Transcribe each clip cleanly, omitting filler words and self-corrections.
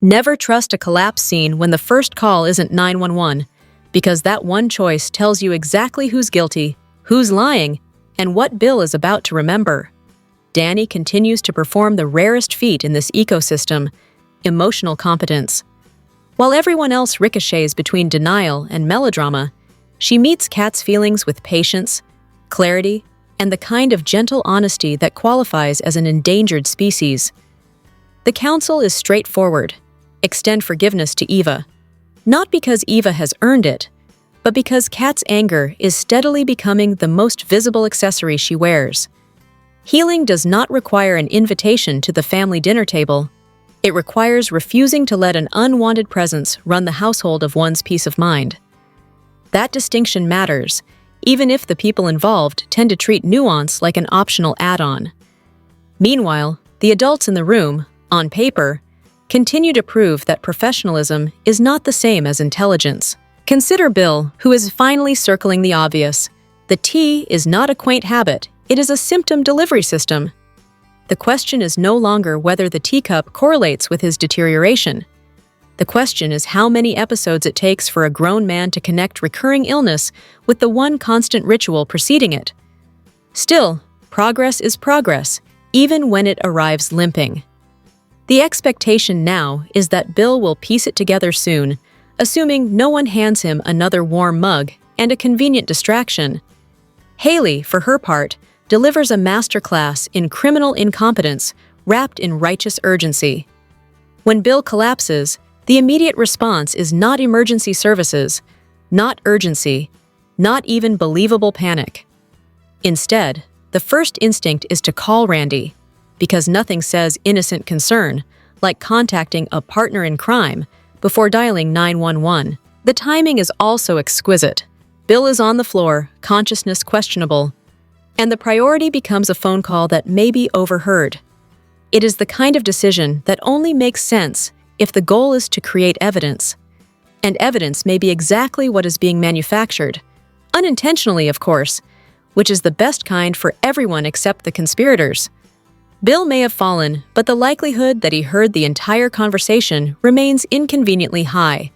Never trust a collapse scene when the first call isn't 911, because that one choice tells you exactly who's guilty, who's lying, and what Bill is about to remember. Danny continues to perform the rarest feat in this ecosystem, emotional competence. While everyone else ricochets between denial and melodrama, she meets Kat's feelings with patience, clarity, and the kind of gentle honesty that qualifies as an endangered species. The counsel is straightforward. Extend forgiveness to Eva. Not because Eva has earned it, but because Kat's anger is steadily becoming the most visible accessory she wears. Healing does not require an invitation to the family dinner table. It requires refusing to let an unwanted presence run the household of one's peace of mind. That distinction matters, even if the people involved tend to treat nuance like an optional add-on. Meanwhile, the adults in the room, on paper, continue to prove that professionalism is not the same as intelligence. Consider Bill, who is finally circling the obvious. The tea is not a quaint habit, it is a symptom delivery system. The question is no longer whether the teacup correlates with his deterioration. The question is how many episodes it takes for a grown man to connect recurring illness with the one constant ritual preceding it. Still, progress is progress, even when it arrives limping. The expectation now is that Bill will piece it together soon, assuming no one hands him another warm mug and a convenient distraction. Hayley, for her part, delivers a masterclass in criminal incompetence wrapped in righteous urgency. When Bill collapses, the immediate response is not emergency services, not urgency, not even believable panic. Instead, the first instinct is to call Randy, because nothing says innocent concern, like contacting a partner in crime, before dialing 911. The timing is also exquisite. Bill is on the floor, consciousness questionable, and the priority becomes a phone call that may be overheard. It is the kind of decision that only makes sense if the goal is to create evidence. And evidence may be exactly what is being manufactured, unintentionally, of course, which is the best kind for everyone except the conspirators. Bill may have fallen, but the likelihood that he heard the entire conversation remains inconveniently high.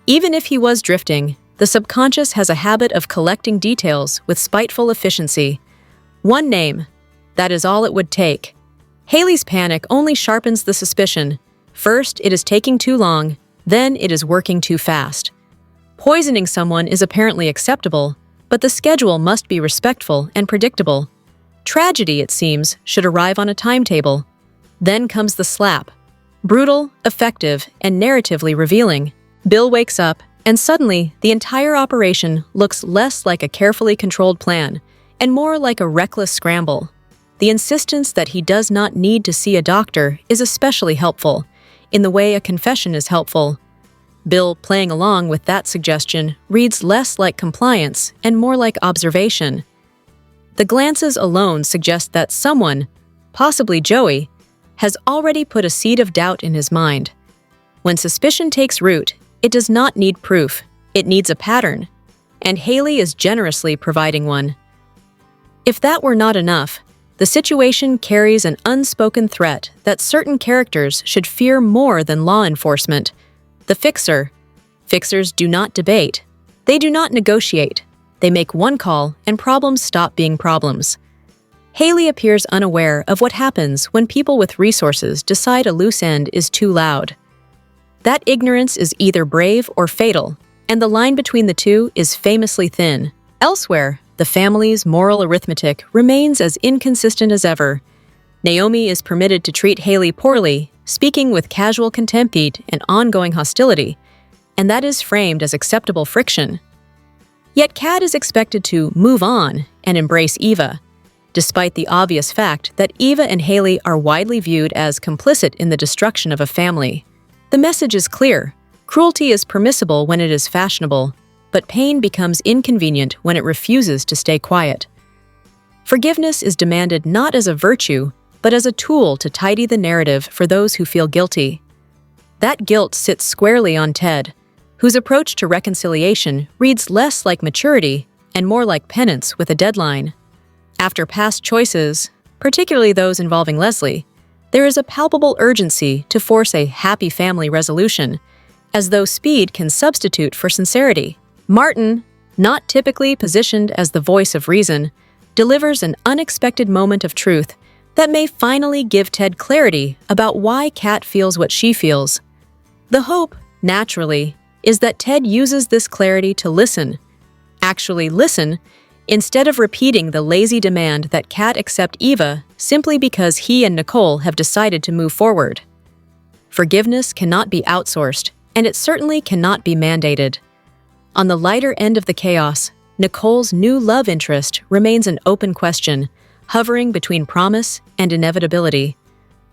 Even if he was drifting, the subconscious has a habit of collecting details with spiteful efficiency. One name, that is all it would take. Hayley's panic only sharpens the suspicion. First, it is taking too long, then it is working too fast. Poisoning someone is apparently acceptable, but the schedule must be respectful and predictable. Tragedy, it seems, should arrive on a timetable. Then comes the slap. Brutal, effective, and narratively revealing. Bill wakes up, and suddenly, the entire operation looks less like a carefully controlled plan, and more like a reckless scramble. The insistence that he does not need to see a doctor is especially helpful, in the way a confession is helpful. Bill, playing along with that suggestion, reads less like compliance and more like observation. The glances alone suggest that someone, possibly Joey, has already put a seed of doubt in his mind. When suspicion takes root, it does not need proof, it needs a pattern, and Hayley is generously providing one. If that were not enough, the situation carries an unspoken threat that certain characters should fear more than law enforcement. The fixer. Fixers do not debate. They do not negotiate. They make one call and problems stop being problems. Hayley appears unaware of what happens when people with resources decide a loose end is too loud. That ignorance is either brave or fatal, and the line between the two is famously thin. Elsewhere, the family's moral arithmetic remains as inconsistent as ever. Naomi is permitted to treat Hayley poorly, speaking with casual contempt and ongoing hostility, and that is framed as acceptable friction. Yet Kat is expected to move on and embrace Eva, despite the obvious fact that Eva and Hayley are widely viewed as complicit in the destruction of a family. The message is clear. Cruelty is permissible when it is fashionable, but pain becomes inconvenient when it refuses to stay quiet. Forgiveness is demanded not as a virtue, but as a tool to tidy the narrative for those who feel guilty. That guilt sits squarely on Ted, whose approach to reconciliation reads less like maturity and more like penance with a deadline. After past choices, particularly those involving Leslie, there is a palpable urgency to force a happy family resolution, as though speed can substitute for sincerity. Martin, not typically positioned as the voice of reason, delivers an unexpected moment of truth that may finally give Ted clarity about why Kat feels what she feels. The hope, naturally, is that Ted uses this clarity to listen. Actually listen, instead of repeating the lazy demand that Kat accept Eva simply because he and Nicole have decided to move forward. Forgiveness cannot be outsourced, and it certainly cannot be mandated. On the lighter end of the chaos, Nicole's new love interest remains an open question, hovering between promise and inevitability.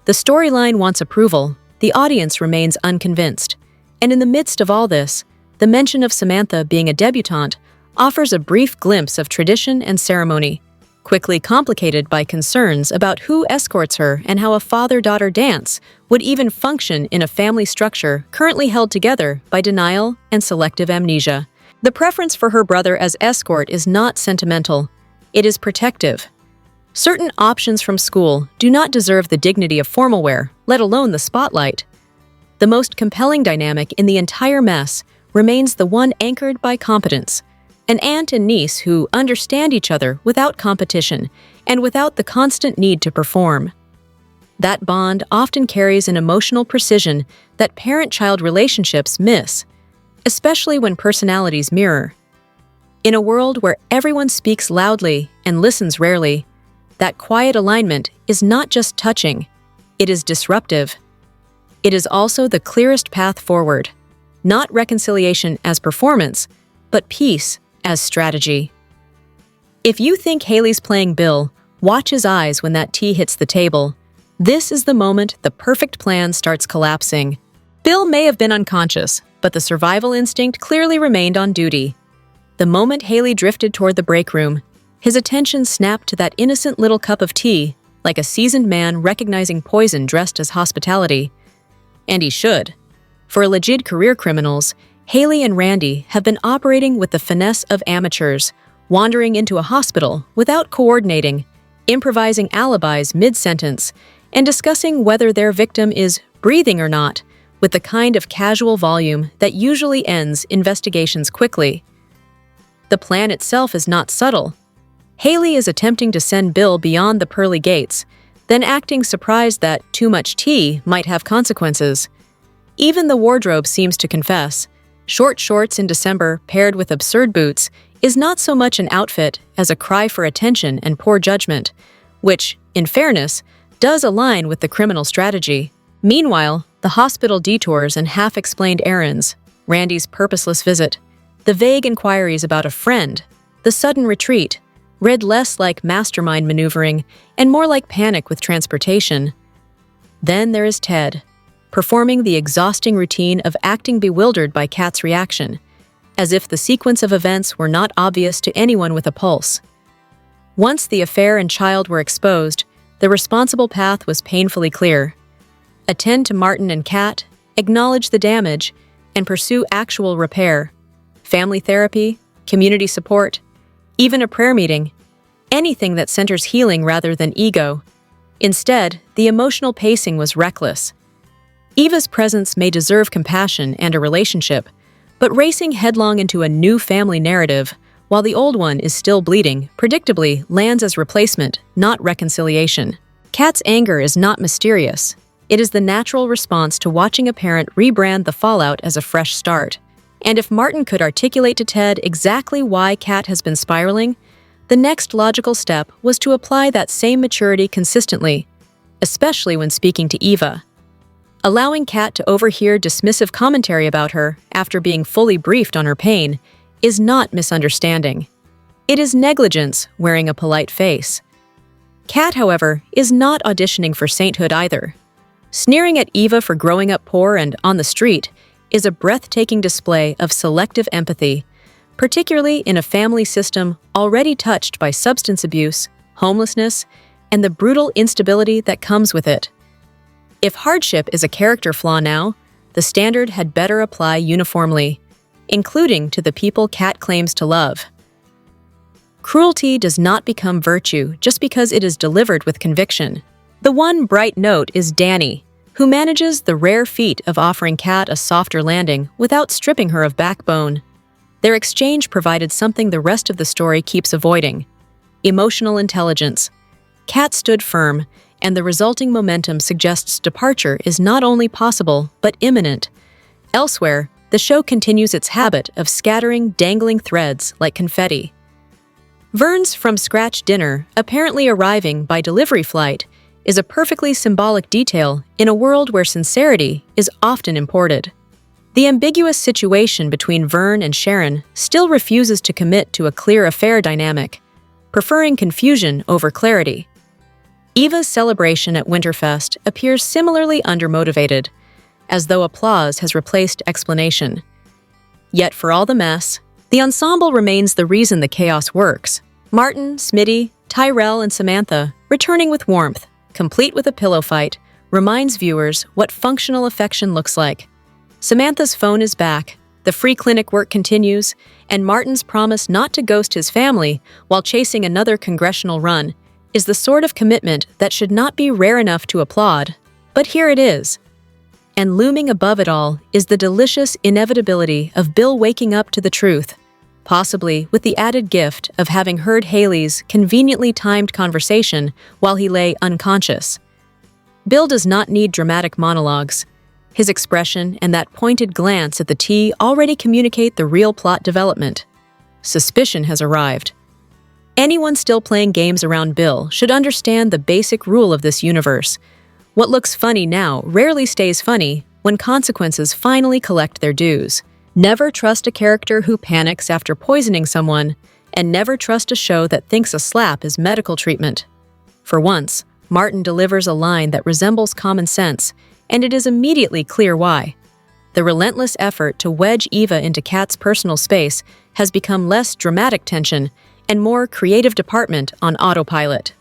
The storyline wants approval, the audience remains unconvinced. And in the midst of all this, the mention of Samantha being a debutante offers a brief glimpse of tradition and ceremony, quickly complicated by concerns about who escorts her and how a father-daughter dance would even function in a family structure currently held together by denial and selective amnesia. The preference for her brother as escort is not sentimental, it is protective. Certain options from school do not deserve the dignity of formal wear, let alone the spotlight. The most compelling dynamic in the entire mess remains the one anchored by competence, an aunt and niece who understand each other without competition and without the constant need to perform. That bond often carries an emotional precision that parent-child relationships miss, especially when personalities mirror. In a world where everyone speaks loudly and listens rarely, that quiet alignment is not just touching, it is disruptive. It is also the clearest path forward, not reconciliation as performance, but peace as strategy. If you think Hayley's playing Bill, watch his eyes when that tea hits the table. This is the moment the perfect plan starts collapsing. Bill may have been unconscious, but the survival instinct clearly remained on duty. The moment Hayley drifted toward the break room, his attention snapped to that innocent little cup of tea, like a seasoned man recognizing poison dressed as hospitality. And he should. For alleged career criminals, Hayley and Randy have been operating with the finesse of amateurs, wandering into a hospital without coordinating, improvising alibis mid-sentence, and discussing whether their victim is breathing or not, with the kind of casual volume that usually ends investigations quickly. The plan itself is not subtle. Hayley is attempting to send Bill beyond the pearly gates, then acting surprised that too much tea might have consequences. Even the wardrobe seems to confess. Short shorts in December paired with absurd boots is not so much an outfit as a cry for attention and poor judgment, which, in fairness, does align with the criminal strategy. Meanwhile, the hospital detours and half-explained errands, Randy's purposeless visit, the vague inquiries about a friend, the sudden retreat, read less like mastermind maneuvering and more like panic with transportation. Then there is Ted, performing the exhausting routine of acting bewildered by Kat's reaction, as if the sequence of events were not obvious to anyone with a pulse. Once the affair and child were exposed, the responsible path was painfully clear. Attend to Martin and Kat, acknowledge the damage, and pursue actual repair. Family therapy, community support, even a prayer meeting, anything that centers healing rather than ego. Instead, the emotional pacing was reckless. Eva's presence may deserve compassion and a relationship, but racing headlong into a new family narrative, while the old one is still bleeding, predictably lands as replacement, not reconciliation. Kat's anger is not mysterious. It is the natural response to watching a parent rebrand the fallout as a fresh start. And if Martin could articulate to Ted exactly why Kat has been spiraling, the next logical step was to apply that same maturity consistently, especially when speaking to Eva. Allowing Kat to overhear dismissive commentary about her after being fully briefed on her pain is not misunderstanding. It is negligence wearing a polite face. Kat, however, is not auditioning for sainthood either. Sneering at Eva for growing up poor and on the street is a breathtaking display of selective empathy, particularly in a family system already touched by substance abuse, homelessness, and the brutal instability that comes with it. If hardship is a character flaw now, the standard had better apply uniformly, including to the people Kat claims to love. Cruelty does not become virtue just because it is delivered with conviction. The one bright note is Danny, who manages the rare feat of offering Kat a softer landing without stripping her of backbone. Their exchange provided something the rest of the story keeps avoiding: emotional intelligence. Kat stood firm, and the resulting momentum suggests departure is not only possible, but imminent. Elsewhere, the show continues its habit of scattering dangling threads like confetti. Vern's from-scratch dinner, apparently arriving by delivery flight, is a perfectly symbolic detail in a world where sincerity is often imported. The ambiguous situation between Vern and Sharon still refuses to commit to a clear affair dynamic, preferring confusion over clarity. Eva's celebration at Winterfest appears similarly undermotivated, as though applause has replaced explanation. Yet for all the mess, the ensemble remains the reason the chaos works. Martin, Smitty, Tyrell, and Samantha, returning with warmth, complete with a pillow fight, reminds viewers what functional affection looks like. Samantha's phone is back, the free clinic work continues, and Martin's promise not to ghost his family while chasing another congressional run is the sort of commitment that should not be rare enough to applaud, but here it is. And looming above it all is the delicious inevitability of Bill waking up to the truth, possibly with the added gift of having heard Hayley's conveniently timed conversation while he lay unconscious. Bill does not need dramatic monologues. His expression and that pointed glance at the tea already communicate the real plot development. Suspicion has arrived. Anyone still playing games around Bill should understand the basic rule of this universe. What looks funny now rarely stays funny when consequences finally collect their dues. Never trust a character who panics after poisoning someone, and never trust a show that thinks a slap is medical treatment. For once, Martin delivers a line that resembles common sense, and it is immediately clear why. The relentless effort to wedge Eva into Kat's personal space has become less dramatic tension and more creative department on autopilot.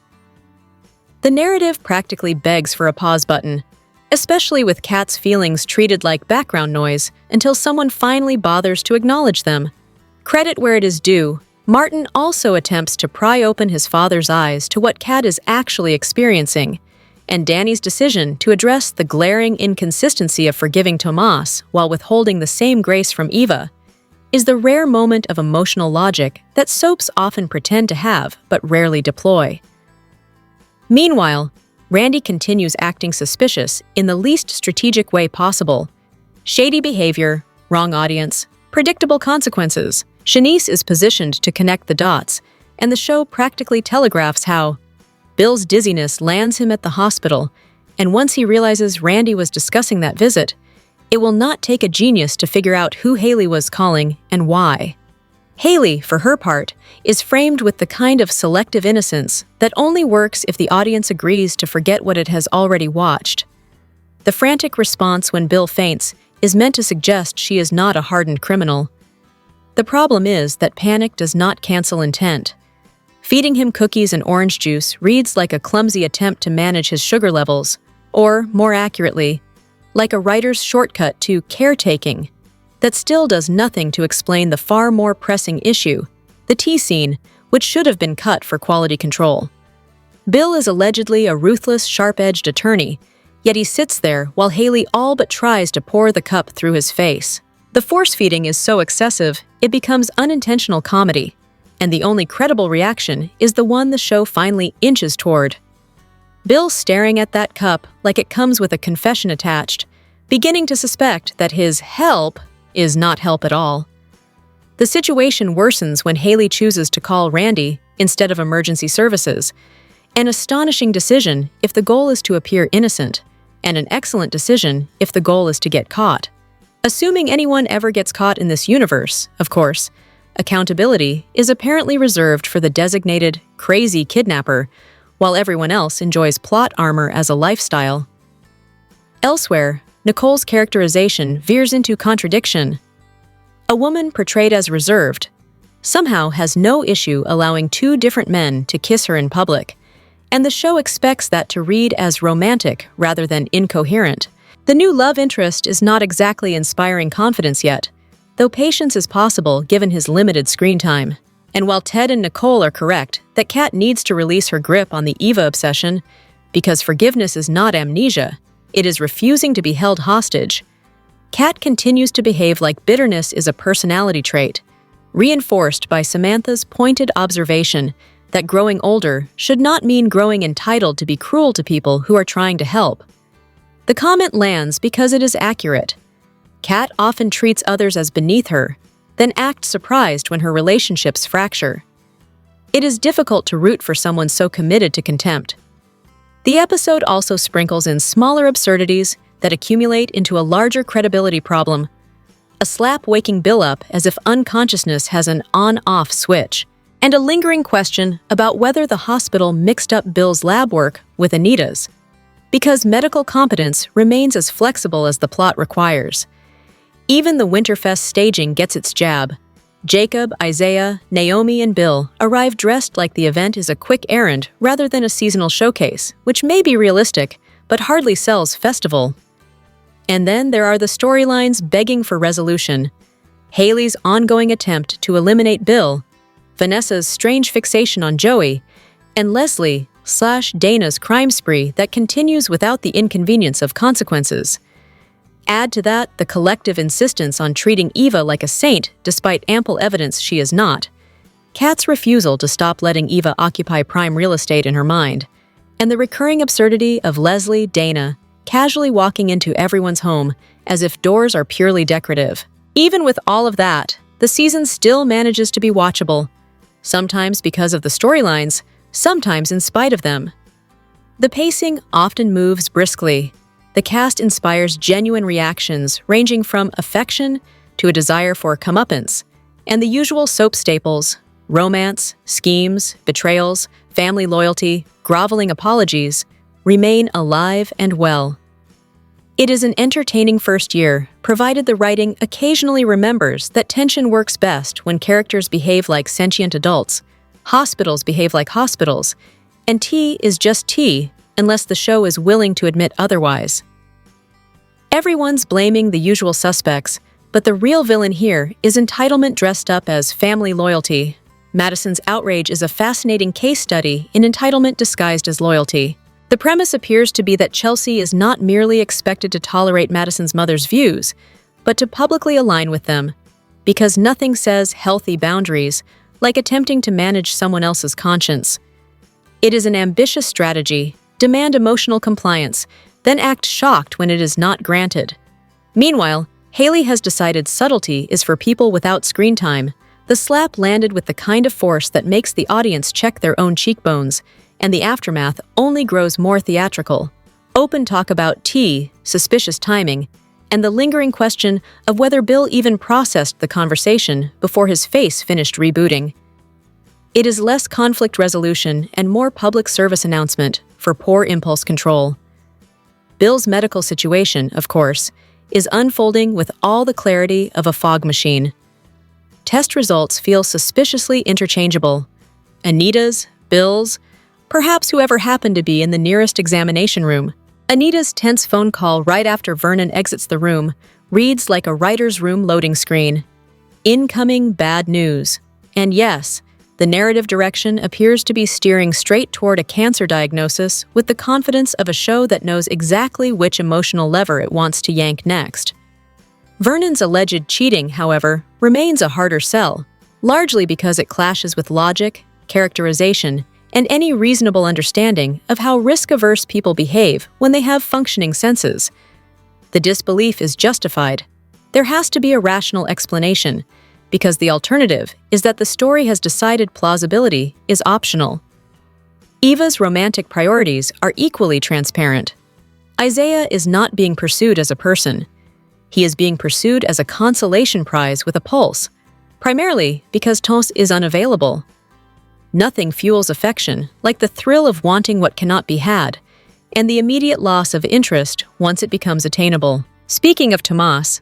The narrative practically begs for a pause button, especially with Kat's feelings treated like background noise until someone finally bothers to acknowledge them. Credit where it is due, Martin also attempts to pry open his father's eyes to what Kat is actually experiencing, and Danny's decision to address the glaring inconsistency of forgiving Tomas while withholding the same grace from Eva is the rare moment of emotional logic that soaps often pretend to have but rarely deploy. Meanwhile, Randy continues acting suspicious in the least strategic way possible. Shady behavior, wrong audience, predictable consequences. Shanice is positioned to connect the dots, and the show practically telegraphs how Bill's dizziness lands him at the hospital, and once he realizes Randy was discussing that visit, it will not take a genius to figure out who Hayley was calling and why. Hayley, for her part, is framed with the kind of selective innocence that only works if the audience agrees to forget what it has already watched. The frantic response when Bill faints is meant to suggest she is not a hardened criminal. The problem is that panic does not cancel intent. Feeding him cookies and orange juice reads like a clumsy attempt to manage his sugar levels, or, more accurately, like a writer's shortcut to caretaking that still does nothing to explain the far more pressing issue, the tea scene, which should have been cut for quality control. Bill is allegedly a ruthless, sharp-edged attorney, yet he sits there while Hayley all but tries to pour the cup through his face. The force-feeding is so excessive, it becomes unintentional comedy, and the only credible reaction is the one the show finally inches toward. Bill staring at that cup like it comes with a confession attached, beginning to suspect that his help is not help at all. The situation worsens when Hayley chooses to call Randy instead of emergency services, an astonishing decision if the goal is to appear innocent, and an excellent decision if the goal is to get caught. Assuming anyone ever gets caught in this universe, of course, accountability is apparently reserved for the designated crazy kidnapper, while everyone else enjoys plot armor as a lifestyle. Elsewhere, Nicole's characterization veers into contradiction. A woman portrayed as reserved somehow has no issue allowing two different men to kiss her in public, and the show expects that to read as romantic rather than incoherent. The new love interest is not exactly inspiring confidence yet, though patience is possible given his limited screen time. And while Ted and Nicole are correct that Kat needs to release her grip on the Eva obsession, because forgiveness is not amnesia, it is refusing to be held hostage. Kat continues to behave like bitterness is a personality trait, reinforced by Samantha's pointed observation that growing older should not mean growing entitled to be cruel to people who are trying to help. The comment lands because it is accurate. Kat often treats others as beneath her, then acts surprised when her relationships fracture. It is difficult to root for someone so committed to contempt. The episode also sprinkles in smaller absurdities that accumulate into a larger credibility problem. A slap waking Bill up as if unconsciousness has an on-off switch, and a lingering question about whether the hospital mixed up Bill's lab work with Anita's, because medical competence remains as flexible as the plot requires. Even the Winterfest staging gets its jab. Jacob, Isaiah, Naomi, and Bill arrive dressed like the event is a quick errand rather than a seasonal showcase, which may be realistic, but hardly sells festival. And then there are the storylines begging for resolution. Hayley's ongoing attempt to eliminate Bill, Vanessa's strange fixation on Joey, and Leslie/Dana's crime spree that continues without the inconvenience of consequences. Add to that the collective insistence on treating Eva like a saint despite ample evidence she is not. Kat's refusal to stop letting Eva occupy prime real estate in her mind, and the recurring absurdity of Leslie/Dana casually walking into everyone's home as if doors are purely decorative. Even with all of that, the season still manages to be watchable, sometimes because of the storylines, sometimes in spite of them. The pacing often moves briskly. The cast inspires genuine reactions ranging from affection to a desire for comeuppance, and the usual soap staples, romance, schemes, betrayals, family loyalty, groveling apologies, remain alive and well. It is an entertaining first year, provided the writing occasionally remembers that tension works best when characters behave like sentient adults, hospitals behave like hospitals, and tea is just tea unless the show is willing to admit otherwise. Everyone's blaming the usual suspects, but the real villain here is entitlement dressed up as family loyalty. Madison's outrage is a fascinating case study in entitlement disguised as loyalty. The premise appears to be that Chelsea is not merely expected to tolerate Madison's mother's views, but to publicly align with them, because nothing says healthy boundaries like attempting to manage someone else's conscience. It is an ambitious strategy, demand emotional compliance, then act shocked when it is not granted. Meanwhile, Hayley has decided subtlety is for people without screen time. The slap landed with the kind of force that makes the audience check their own cheekbones, and the aftermath only grows more theatrical. Open talk about tea, suspicious timing, and the lingering question of whether Bill even processed the conversation before his face finished rebooting. It is less conflict resolution and more public service announcement for poor impulse control. Bill's medical situation, of course, is unfolding with all the clarity of a fog machine. Test results feel suspiciously interchangeable. Anita's, Bill's, perhaps whoever happened to be in the nearest examination room. Anita's tense phone call right after Vernon exits the room reads like a writer's room loading screen. Incoming bad news. And yes, the narrative direction appears to be steering straight toward a cancer diagnosis with the confidence of a show that knows exactly which emotional lever it wants to yank next. Vernon's alleged cheating, however, remains a harder sell, largely because it clashes with logic, characterization, and any reasonable understanding of how risk-averse people behave when they have functioning senses. The disbelief is justified. There has to be a rational explanation, because the alternative is that the story has decided plausibility is optional. Eva's romantic priorities are equally transparent. Isaiah is not being pursued as a person. He is being pursued as a consolation prize with a pulse, primarily because Tons is unavailable. Nothing fuels affection like the thrill of wanting what cannot be had, and the immediate loss of interest once it becomes attainable. Speaking of Tomas,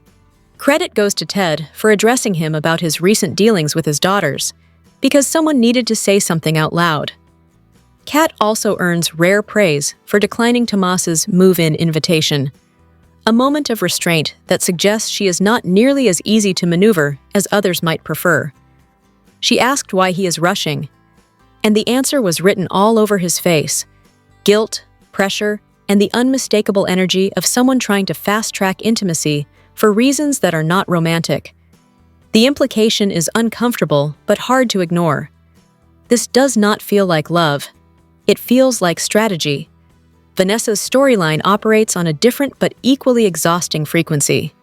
credit goes to Ted for addressing him about his recent dealings with his daughters, because someone needed to say something out loud. Kat also earns rare praise for declining Tomas's move-in invitation, a moment of restraint that suggests she is not nearly as easy to maneuver as others might prefer. She asked why he is rushing, and the answer was written all over his face: guilt, pressure, and the unmistakable energy of someone trying to fast-track intimacy for reasons that are not romantic. The implication is uncomfortable but hard to ignore. This does not feel like love. It feels like strategy. Vanessa's storyline operates on a different but equally exhausting frequency.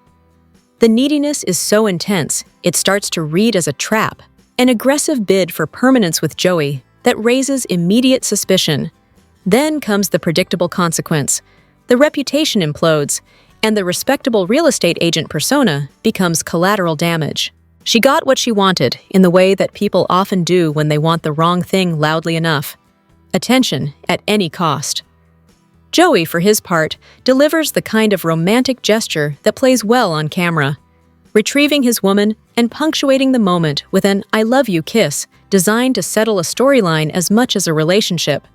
The neediness is so intense, it starts to read as a trap, an aggressive bid for permanence with Joey that raises immediate suspicion. Then comes the predictable consequence. The reputation implodes, and the respectable real estate agent persona becomes collateral damage. She got what she wanted in the way that people often do when they want the wrong thing loudly enough. Attention at any cost. Joey, for his part, delivers the kind of romantic gesture that plays well on camera, retrieving his woman and punctuating the moment with an "I love you" kiss designed to settle a storyline as much as a relationship.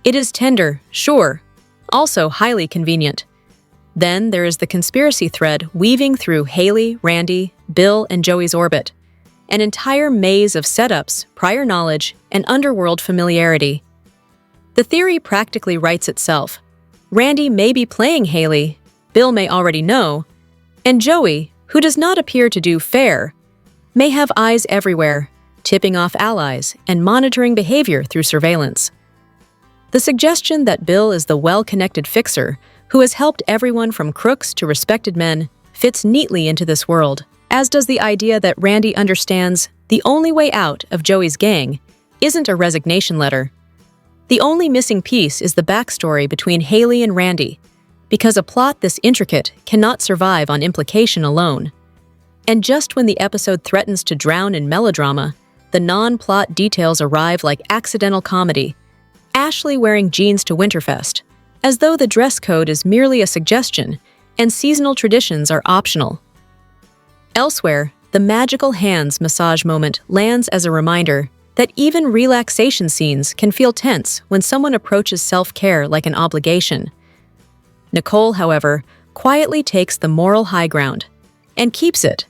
It is tender, sure, also highly convenient. Then there is the conspiracy thread weaving through Hayley, Randy, Bill, and Joey's orbit. An entire maze of setups, prior knowledge, and underworld familiarity. The theory practically writes itself. Randy may be playing Hayley, Bill may already know, and Joey, who does not appear to do fair, may have eyes everywhere, tipping off allies and monitoring behavior through surveillance. The suggestion that Bill is the well-connected fixer who has helped everyone from crooks to respected men fits neatly into this world, as does the idea that Randy understands the only way out of Joey's gang isn't a resignation letter. The only missing piece is the backstory between Hayley and Randy, because a plot this intricate cannot survive on implication alone. And just when the episode threatens to drown in melodrama, the non-plot details arrive like accidental comedy. Ashley wearing jeans to Winterfest, as though the dress code is merely a suggestion and seasonal traditions are optional. Elsewhere, the magical hands massage moment lands as a reminder that even relaxation scenes can feel tense when someone approaches self-care like an obligation. Nicole, however, quietly takes the moral high ground and keeps it.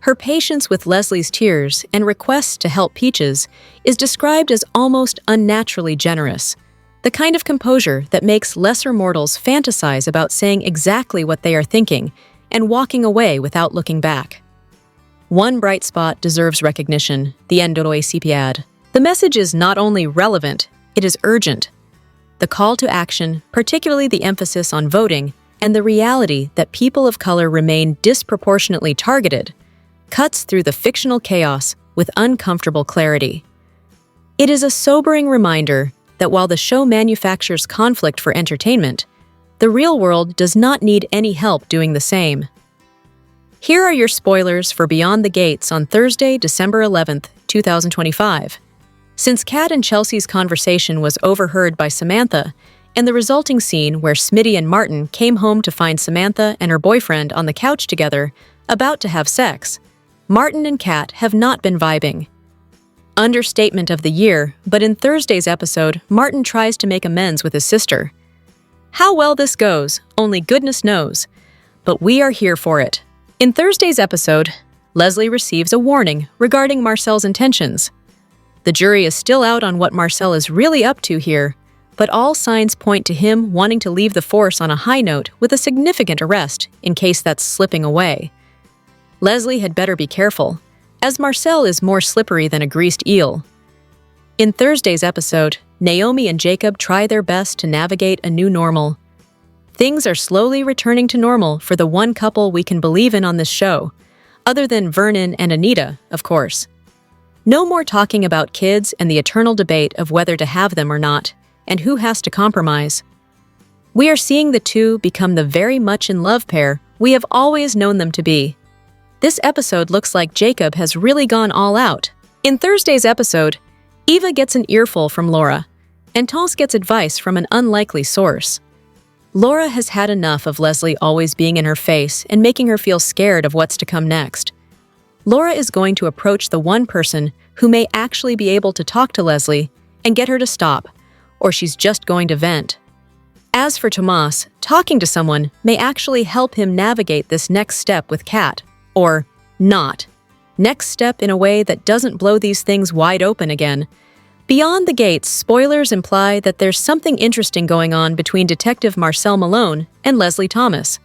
Her patience with Leslie's tears and requests to help Peaches is described as almost unnaturally generous, the kind of composure that makes lesser mortals fantasize about saying exactly what they are thinking and walking away without looking back. One bright spot deserves recognition, the NAACP. The message is not only relevant, it is urgent. The call to action, particularly the emphasis on voting, and the reality that people of color remain disproportionately targeted, cuts through the fictional chaos with uncomfortable clarity. It is a sobering reminder that while the show manufactures conflict for entertainment, the real world does not need any help doing the same. Here are your spoilers for Beyond the Gates on Thursday, December 11th, 2025. Since Kat and Chelsea's conversation was overheard by Samantha, and the resulting scene where Smitty and Martin came home to find Samantha and her boyfriend on the couch together, about to have sex, Martin and Kat have not been vibing. Understatement of the year, but in Thursday's episode, Martin tries to make amends with his sister. How well this goes, only goodness knows. But we are here for it. In Thursday's episode, Leslie receives a warning regarding Marcel's intentions. The jury is still out on what Marcel is really up to here, but all signs point to him wanting to leave the force on a high note with a significant arrest in case that's slipping away. Leslie had better be careful, as Marcel is more slippery than a greased eel. In Thursday's episode, Naomi and Jacob try their best to navigate a new normal. Things are slowly returning to normal for the one couple we can believe in on this show, other than Vernon and Anita, of course. No more talking about kids and the eternal debate of whether to have them or not, and who has to compromise. We are seeing the two become the very much in love pair we have always known them to be. This episode looks like Jacob has really gone all out. In Thursday's episode, Eva gets an earful from Laura, and Tance gets advice from an unlikely source. Laura has had enough of Leslie always being in her face and making her feel scared of what's to come next. Laura is going to approach the one person who may actually be able to talk to Leslie and get her to stop, or she's just going to vent. As for Tomas, talking to someone may actually help him navigate this next step with Kat, or not. Next step in a way that doesn't blow these things wide open again, Beyond the Gates spoilers imply that there's something interesting going on between Detective Marcel Malone and Leslie Thomas.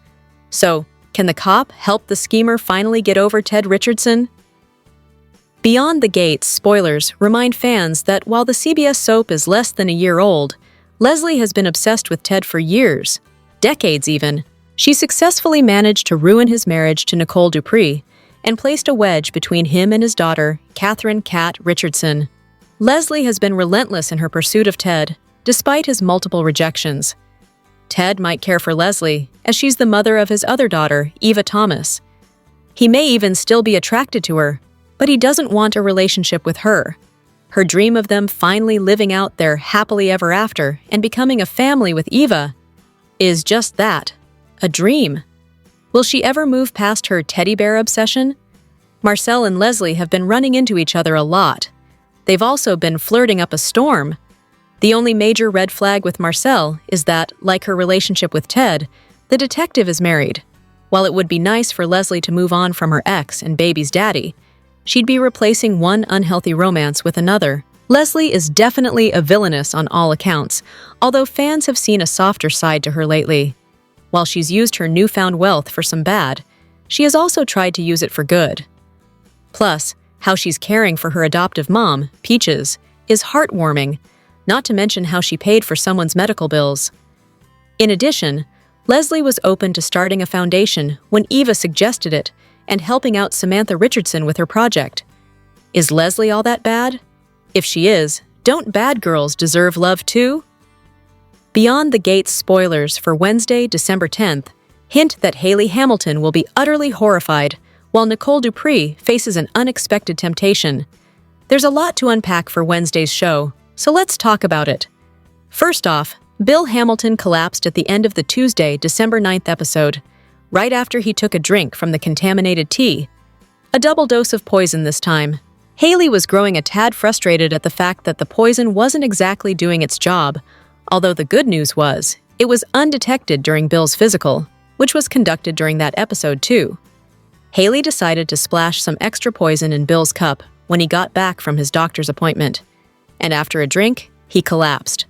So, can the cop help the schemer finally get over Ted Richardson? Beyond the Gates spoilers remind fans that while the CBS soap is less than a year old, Leslie has been obsessed with Ted for years, decades even. She successfully managed to ruin his marriage to Nicole Dupree and placed a wedge between him and his daughter, Catherine "Cat" Richardson. Leslie has been relentless in her pursuit of Ted, despite his multiple rejections. Ted might care for Leslie, as she's the mother of his other daughter, Eva Thomas. He may even still be attracted to her, but he doesn't want a relationship with her. Her dream of them finally living out their happily ever after and becoming a family with Eva is just that, a dream. Will she ever move past her teddy bear obsession? Marcel and Leslie have been running into each other a lot. They've also been flirting up a storm. The only major red flag with Marcel is that, like her relationship with Ted, the detective is married. While it would be nice for Leslie to move on from her ex and baby's daddy, she'd be replacing one unhealthy romance with another. Leslie is definitely a villainess on all accounts, although fans have seen a softer side to her lately. While she's used her newfound wealth for some bad, she has also tried to use it for good. Plus, how she's caring for her adoptive mom, Peaches, is heartwarming, not to mention how she paid for someone's medical bills. In addition, Leslie was open to starting a foundation when Eva suggested it and helping out Samantha Richardson with her project. Is Leslie all that bad? If she is, don't bad girls deserve love too? Beyond the Gates spoilers for Wednesday, December 10th, hint that Hayley Hamilton will be utterly horrified, while Nicole Dupree faces an unexpected temptation. There's a lot to unpack for Wednesday's show, so let's talk about it. First off, Bill Hamilton collapsed at the end of the Tuesday, December 9th episode, right after he took a drink from the contaminated tea. A double dose of poison this time. Hayley was growing a tad frustrated at the fact that the poison wasn't exactly doing its job, although the good news was, it was undetected during Bill's physical, which was conducted during that episode too. Hayley decided to splash some extra poison in Bill's cup when he got back from his doctor's appointment, and after a drink, he collapsed.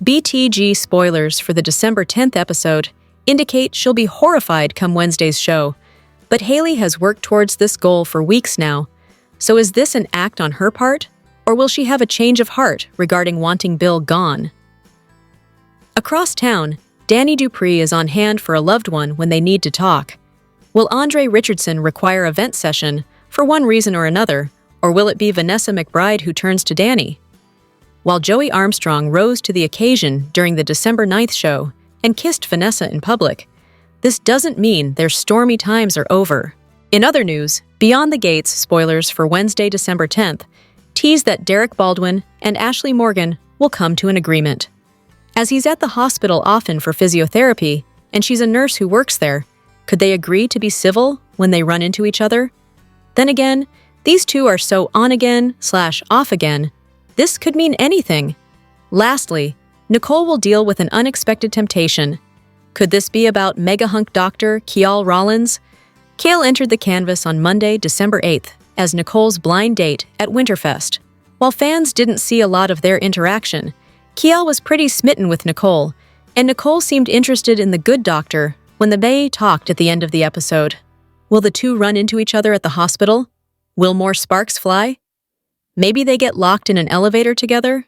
BTG spoilers for the December 10th episode indicate she'll be horrified come Wednesday's show, but Hayley has worked towards this goal for weeks now, so is this an act on her part, or will she have a change of heart regarding wanting Bill gone? Across town, Danny Dupree is on hand for a loved one when they need to talk. Will Andre Richardson require a vent session for one reason or another, or will it be Vanessa McBride who turns to Danny? While Joey Armstrong rose to the occasion during the December 9th show and kissed Vanessa in public, this doesn't mean their stormy times are over. In other news, Beyond the Gates spoilers for Wednesday, December 10th tease that Derek Baldwin and Ashley Morgan will come to an agreement. As he's at the hospital often for physiotherapy, and she's a nurse who works there, could they agree to be civil when they run into each other? Then again, these two are so on-again/off again, this could mean anything. Lastly, Nicole will deal with an unexpected temptation. Could this be about mega-hunk doctor Kial Rollins? Kial entered the canvas on Monday, December 8th, as Nicole's blind date at Winterfest. While fans didn't see a lot of their interaction, Kial was pretty smitten with Nicole, and Nicole seemed interested in the good doctor when the Bay talked at the end of the episode. Will the two run into each other at the hospital? Will more sparks fly? Maybe they get locked in an elevator together?